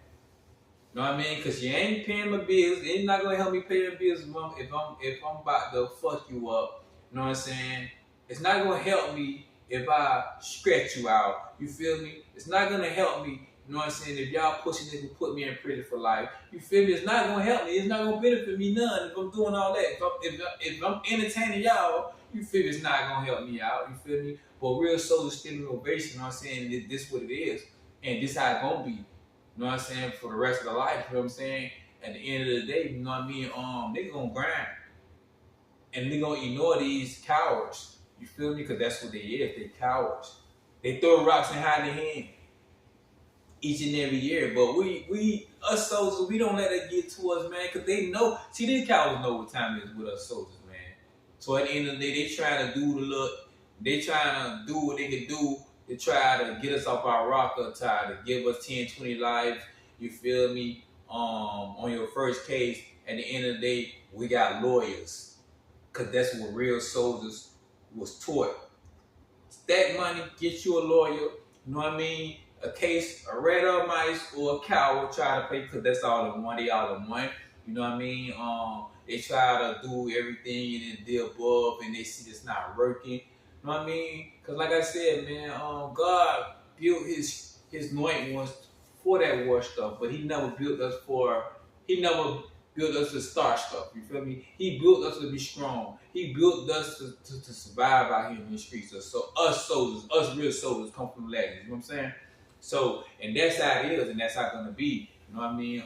You know what I mean? Cause you ain't paying my bills. It's not gonna help me pay the bills if I'm about to fuck you up. You know what I'm saying? It's not gonna help me if I scratch you out. You feel me? It's not gonna help me. You know what I'm saying? If y'all pussy niggas put me in prison for life, you feel me? It's not gonna help me. It's not gonna benefit me none if I'm doing all that. If I'm entertaining y'all, you feel me? It's not gonna help me out. You feel me? But real soldier standing ovation. You know what I'm saying? This what it is, and this how it gonna be. You know what I'm saying? For the rest of the life. You know what I'm saying? At the end of the day, you know what I mean? They gonna grind, and they gonna ignore these cowards. You feel me? Because that's what they is. They cowards. They throw rocks and hide their hand each and every year. But us soldiers, we don't let it get to us, man, because they know. See, these cowards know what time it is with us soldiers, man. So at the end of the day, they trying to do the look. They trying to do what they can do to try to get us off our rocker tire, to give us 10, 20 lives. You feel me? On your first case, at the end of the day, we got lawyers. Because that's what real soldiers was taught. Stack money, get you a lawyer. You know what I mean? A case, a rat or mice or a cow will try to pay, because that's all in one. They all in one. You know what I mean? They try to do everything and the above, and they see it's not working. You know what I mean? Because like I said, man, God built his anointed ones for that war stuff, but he never built us to start stuff. You feel me? He built us to be strong. He built us to survive out here in the streets. So us soldiers, us real soldiers come from legends. You know what I'm saying? So, and that's how it is, and that's how it's gonna be. You know what I mean?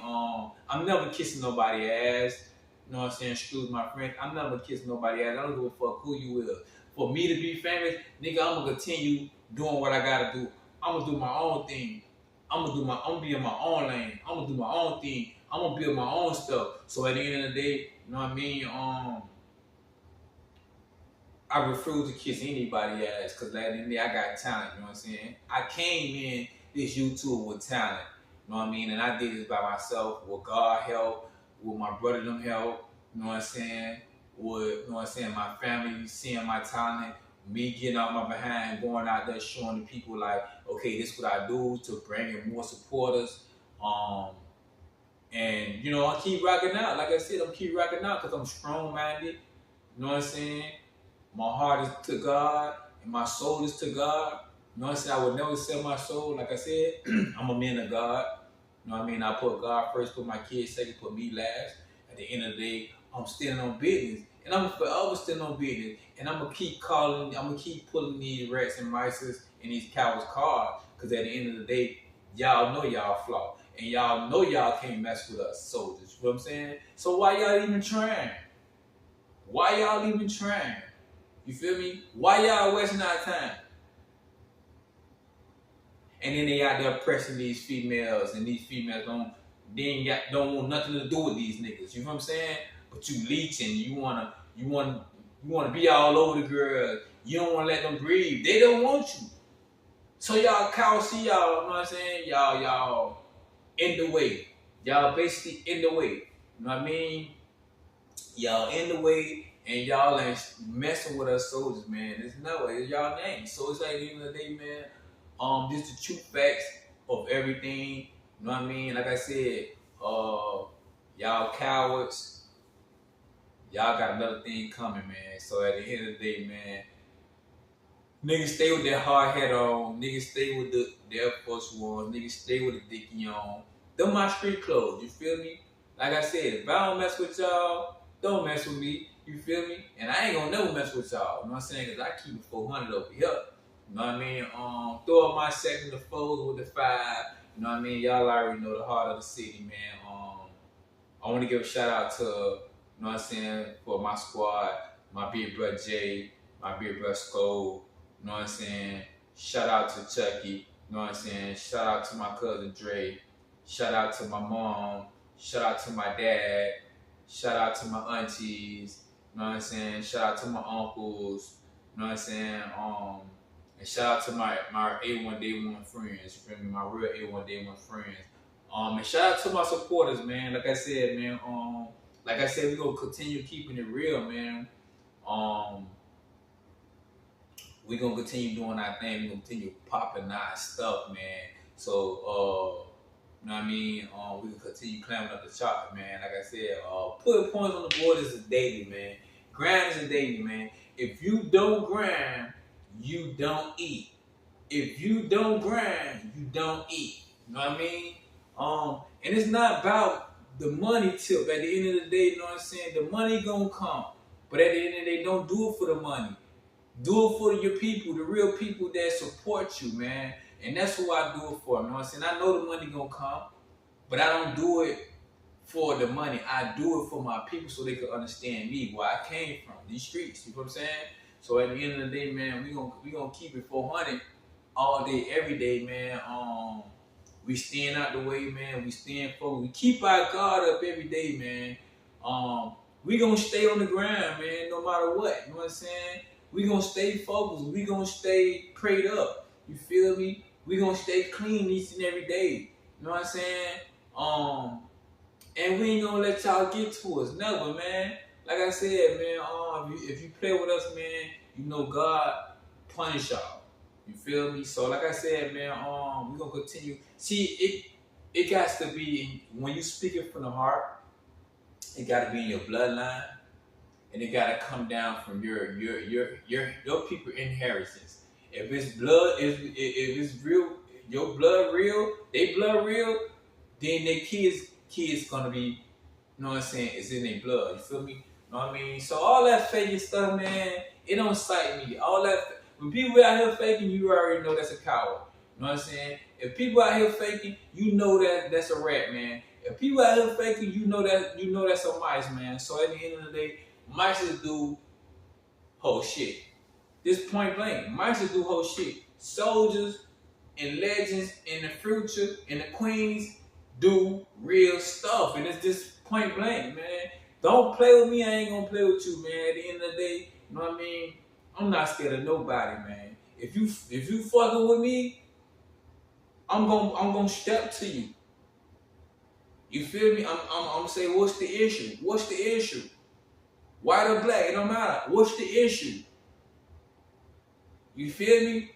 I'm never kissing nobody's ass. You know what I'm saying? Excuse my French. I'm never kissing nobody's ass. I don't give a fuck who you is. For me to be famous, nigga, I'm gonna continue doing what I gotta do. I'm gonna do my own thing. I'm gonna be in my own lane. I'm gonna do my own thing. I'm gonna build my own stuff. So at the end of the day, you know what I mean? I refuse to kiss anybody's ass, because at the end of the day, I got talent. You know what I'm saying? I came in this YouTube with talent. You know what I mean? And I did this by myself, with God help, with my brother them help. You know what I'm saying? would, you know what I'm saying, my family seeing my talent, me getting out my behind, going out there showing the people like, okay, this is what I do to bring in more supporters. And you know, I keep rocking out. Like I said, I'm keep rocking out because I'm strong minded. You know what I'm saying? My heart is to God and my soul is to God. You know what I'm saying? I would never sell my soul. Like I said, I'm a man of God. You know what I mean? I put God first, put my kids second, put me last. At the end of the day, I'm standing on business. And I'm forever standing on business. And I'm going to keep calling, I'm going to keep pulling these rats and mices and these cowards cards. Because at the end of the day, y'all know y'all flawed. And y'all know y'all can't mess with us soldiers. You know what I'm saying? So why y'all even trying? Why y'all even trying? You feel me? Why y'all wasting our time? And then they out there pressing these females, and these females don't want nothing to do with these niggas. You know what I'm saying? But you leeching, you wanna be all over the girls. You don't wanna let them breathe. They don't want you. So y'all cowards, see y'all, you know what I'm saying? Y'all in the way. Y'all basically in the way. You know what I mean? Y'all in the way. And y'all ain't messing with us soldiers, man. It's no way. It's y'all name. So it's like at the end of the day, man, this the true facts of everything. You know what I mean? Like I said, y'all cowards. Y'all got another thing coming, man. So at the end of the day, man, niggas stay with their hard head on. Niggas stay with the Air Force Ones. Niggas stay with the dickie on. Them my street clothes. You feel me? Like I said, if I don't mess with y'all, don't mess with me. You feel me? And I ain't gonna never mess with y'all. You know what I'm saying? Because I keep it 400 over here. You know what I mean? Throw up my second, the 4s with the 5. You know what I mean? Y'all already know the heart of the city, man. I want to give a shout out to, you know what I'm saying, for my squad, my big brother Jay, my big brother Skull. You know what I'm saying? Shout out to Chucky. You know what I'm saying? Shout out to my cousin Dre. Shout out to my mom. Shout out to my dad. Shout out to my aunties. You know what I'm saying? Shout out to my uncles. You know what I'm saying? And shout out to my A1 Day 1 friends. You feel me? My real A1 Day 1 friends. And shout out to my supporters, man. Like I said, man. Like I said, we gonna continue keeping it real, man. We gonna continue doing our thing. We gonna continue popping our stuff, man. So, you know what I mean? We can continue climbing up the chart, man. Like I said, putting points on the board is a daily, man. Grind is a daily, man. If you don't grind, you don't eat. If you don't grind, you don't eat. You know what I mean? And it's not about the money tip. At the end of the day, you know what I'm saying? The money gonna come. But at the end of the day, don't do it for the money. Do it for your people, the real people that support you, man. And that's who I do it for. You know what I'm saying? I know the money gonna come, but I don't do it for the money. I do it for my people so they can understand me, where I came from, these streets. You know what I'm saying? So at the end of the day, man, we gonna keep it 400 all day, every day, man. We staying out the way, man. We staying focused. We keep our guard up every day, man. We gonna stay on the ground, man, no matter what. You know what I'm saying? We gonna stay focused. We gonna stay prayed up. You feel me? We gonna stay clean each and every day. You know what I'm saying? And we ain't gonna let y'all get to us. Never, man. Like I said, man, if you play with us, man, you know God punish y'all. You feel me? So like I said, man, we gonna continue. See, it got to be, when you speak it from the heart, it gotta be in your bloodline. And it gotta come down from your people inheritance. If it's blood, if it's real, your blood real, they blood real, then their kids gonna be, you know what I'm saying, it's in their blood. You feel me? You know what I mean? So all that faking stuff, man, it don't excite me. All that, when people out here faking, you already know that's a coward. You know what I'm saying? If people out here faking, you know that's a rat, man. If people out here faking, you know that's a mice, man. So at the end of the day, mice just do whole shit. This point blank. Mice just do whole shit. Soldiers and legends in the future and the queens do real stuff. And it's just point blank, man. Don't play with me, I ain't gonna play with you, man. At the end of the day, you know what I mean? I'm not scared of nobody, man. If you fucking with me, I'm gonna step to you. You feel me? I'm gonna say, what's the issue? What's the issue? White or black, it don't matter. What's the issue? You feel me?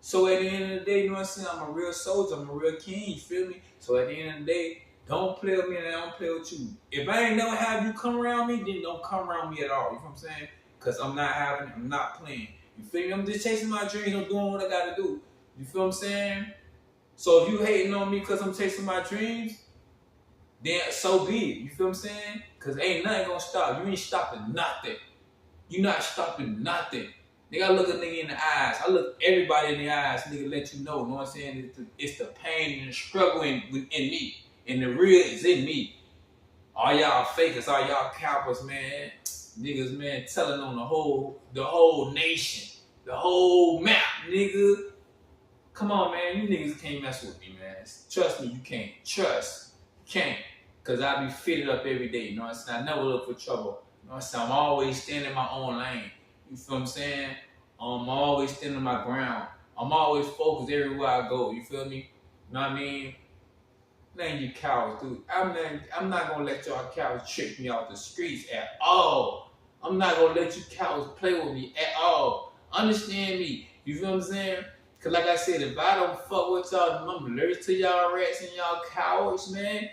So at the end of the day, you know what I'm saying? I'm a real soldier. I'm a real king. You feel me? So at the end of the day, don't play with me and I don't play with you. If I ain't never have you come around me, then don't come around me at all. You know what I'm saying? Because I'm not having it. I'm not playing. You feel me? I'm just chasing my dreams. I'm doing what I got to do. You feel what I'm saying? So if you hating on me because I'm chasing my dreams, then so be it. You feel what I'm saying? Because ain't nothing going to stop. You ain't stopping nothing. You not stopping nothing. Nigga, I look a nigga in the eyes. I look everybody in the eyes. Nigga, let you know what I'm saying? It's the pain and the struggle in me. And the real is in me. All y'all fakers, all y'all cowards, man. Niggas, man, telling on the whole nation. The whole map, nigga. Come on, man. You niggas can't mess with me, man. Trust me, you can't. Trust. You can't. Because I be fitted up every day. You know what I'm saying? I never look for trouble. You know what I'm saying? I'm always standing in my own lane. You feel what I'm saying? I'm always standing my ground. I'm always focused everywhere I go. You feel me? You know what I mean? Man, you cowards, dude. I'm not gonna let y'all cowards trick me off the streets at all. I'm not gonna let you cowards play with me at all. Understand me? You feel what I'm saying? Cause like I said, if I don't fuck with y'all, I'm allergic to y'all rats and y'all cowards, man.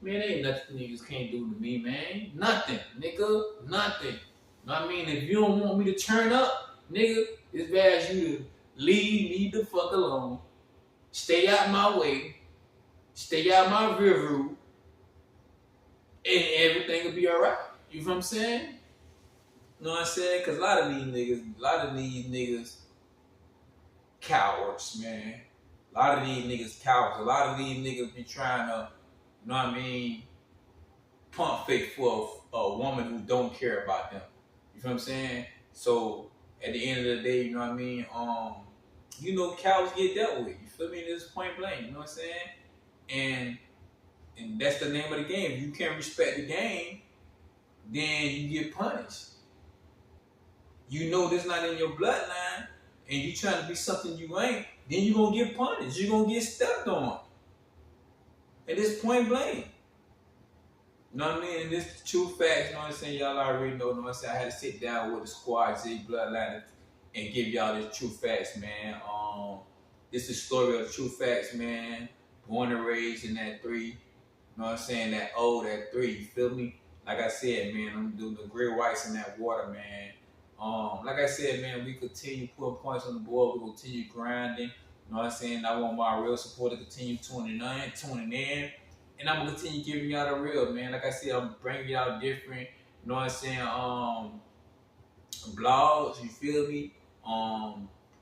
Man, ain't nothing niggas can't do to me, man. Nothing, nigga. Nothing. Know what I mean? If you don't want me to turn up, nigga, it's bad you to leave me the fuck alone. Stay out my way. Stay out my rear view. And everything will be alright. You feel what I'm saying? You know what I'm saying? Because a lot of these niggas, cowards, man. A lot of these niggas cowards. A lot of these niggas be trying to, you know what I mean, pump fake for a woman who don't care about them. You feel what I'm saying? So at the end of the day, you know what I mean? You know, cowards get dealt with. You feel me? This point blank. You know what I'm saying? And that's the name of the game. If you can't respect the game, then you get punished. You know this not in your bloodline, and you trying to be something you ain't, then you gonna get punished. You gonna get stepped on. And it's point blank. You know what I mean? And this is true facts, you know what I'm saying? Y'all already know, you know what I'm saying? I had to sit down with the squad, Z Bloodline, and give y'all this true facts, man. This is the story of true facts, man. Born and raised in that 3. You know what I'm saying? That 3, you feel me? Like I said, man, I'm doing the great whites in that water, man. Like I said, man, we continue putting points on the board. We continue grinding. You know what I'm saying? I want my real support to continue tuning in. And I'm gonna continue giving y'all the real, man. Like I said, I'm bringing y'all different, you know what I'm saying, blogs, you feel me?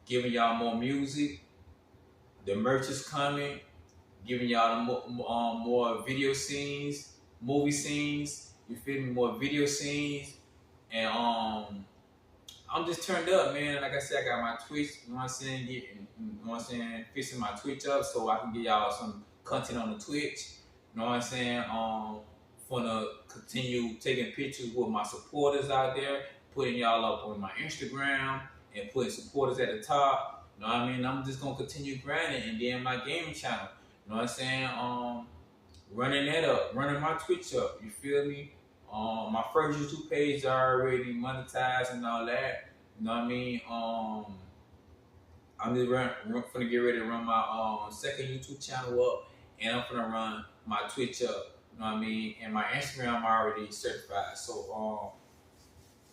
Giving y'all more music. The merch is coming. Giving y'all more video scenes, movie scenes. You feel me? More video scenes. And I'm just turned up, man. Like I said, I got my Twitch, you know what I'm saying? You know what I'm saying? Fixing my Twitch up so I can get y'all some content on the Twitch. You know what I'm saying? Gonna continue taking pictures with my supporters out there, putting y'all up on my Instagram, and putting supporters at the top. You know what I mean? I'm just gonna continue grinding, and then my gaming channel. You know what I'm saying? Running that up, running my Twitch up. You feel me? My first YouTube page are already monetized and all that. You know what I mean? I'm just gonna get ready to run my second YouTube channel up, and I'm gonna run my Twitch up. You know what I mean? And my Instagram already certified. So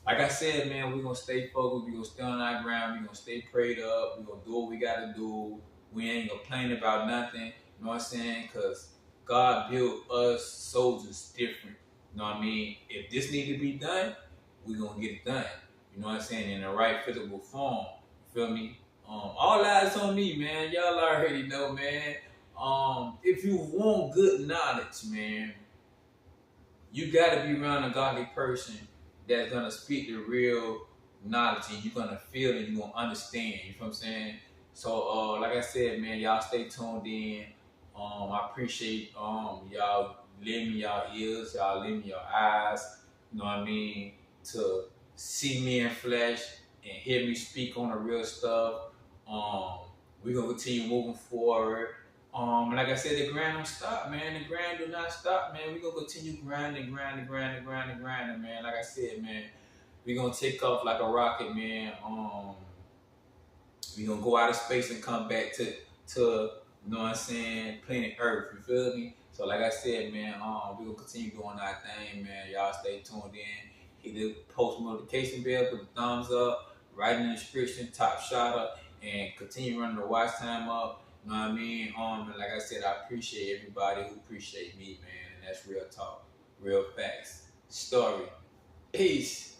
like I said, man, we're gonna stay focused. We're gonna stay on our ground. We're gonna stay prayed up. We're gonna do what we gotta do. We ain't complaining about nothing. You know what I'm saying? Cause God built us soldiers different. You know what I mean? If this need to be done, we're gonna get it done. You know what I'm saying? In the right physical form. You feel me? All eyes on me, man. Y'all already know, man. If you want good knowledge, man, you gotta be around a godly person that's gonna speak the real knowledge, and you're gonna feel it, you're gonna understand. You feel what I'm saying? So, like I said, man, y'all stay tuned in. I appreciate y'all lending me y'all ears, y'all lending me your eyes. You know what I mean? To see me in flesh and hear me speak on the real stuff. We're gonna continue moving forward. Like I said, the grind don't stop, man. The grind do not stop, man. We gonna continue grinding, man. Like I said, man, we gonna take off like a rocket, man. We gonna go out of space and come back to you know what I'm saying, planet Earth. You feel me? So like I said, man, we gonna continue doing our thing, man. Y'all stay tuned in. Hit the post notification bell, put the thumbs up, write in the description, top shotter, and continue running the watch time up. You know what I mean? And like I said, I appreciate everybody who appreciate me, man. And that's real talk, real facts, story. Peace.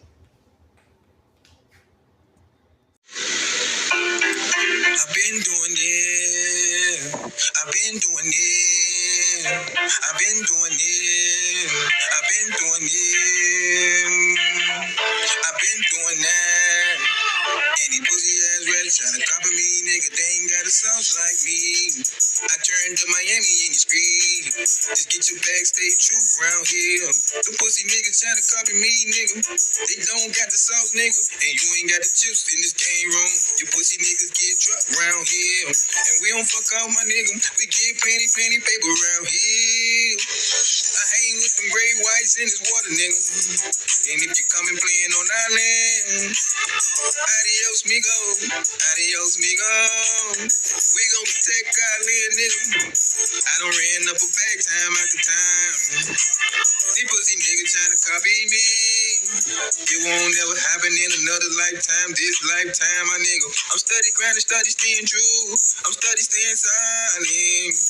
I've been doing it. I've been doing it. I've been doing it. I've been doing it. I've been doing that. Any pussy ass ready trying to copy me, nigga. They ain't got a sauce like me. I turned to Miami in the street. Just get your backstage truth round here. The pussy niggas trying to copy me, nigga. They don't got the sauce, nigga. And you ain't got the chips in this game room. You pussy niggas get dropped round here. And we don't fuck out my nigga. We get penny paper round here. I hang with them gray whites in this water, nigga. And if you come and playing on our land, adios, migo. Adios, migo. We gon' protect our land, nigga. I done ran up a bag time after time. These pussy niggas tryna copy me. It won't never happen in another lifetime. This lifetime, my nigga. I'm steady grinding, steady staying true. I'm steady staying silent.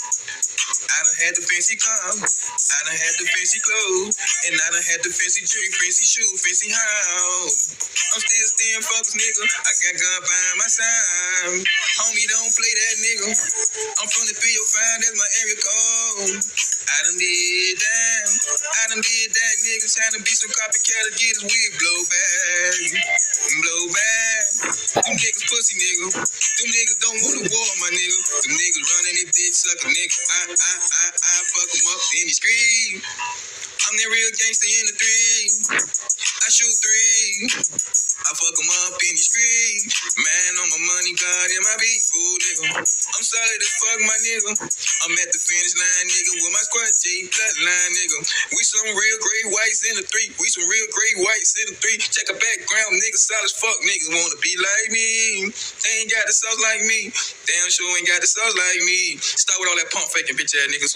I done had the fancy car, I done had the fancy clothes, and I done had the fancy jewelry, fancy shoes, fancy house. I'm still staying focused, nigga. I got gun by my side. Homie, don't play that, nigga. I'm from the 305, that's my area code. I done did that, nigga. Trying to be some copycat to get his wig blow back. Them niggas pussy, nigga. Them niggas don't want a war, my nigga. Them niggas running this bitch like a nigga. I fuck them up in the street. I'm that real gangster in the three. I shoot three. I fuck them up in the street. Man on my money, God, and my people, nigga. I'm solid as fuck, my nigga. I'm at the finish line, nigga, with my squad J bloodline, nigga. We some real great whites in the three. We some real great whites in the three. Check a background, nigga, solid as fuck, nigga. Wanna be like me. They ain't got the sauce like me. Damn sure ain't got the sauce like me. Start with all that pump faking bitch ass niggas.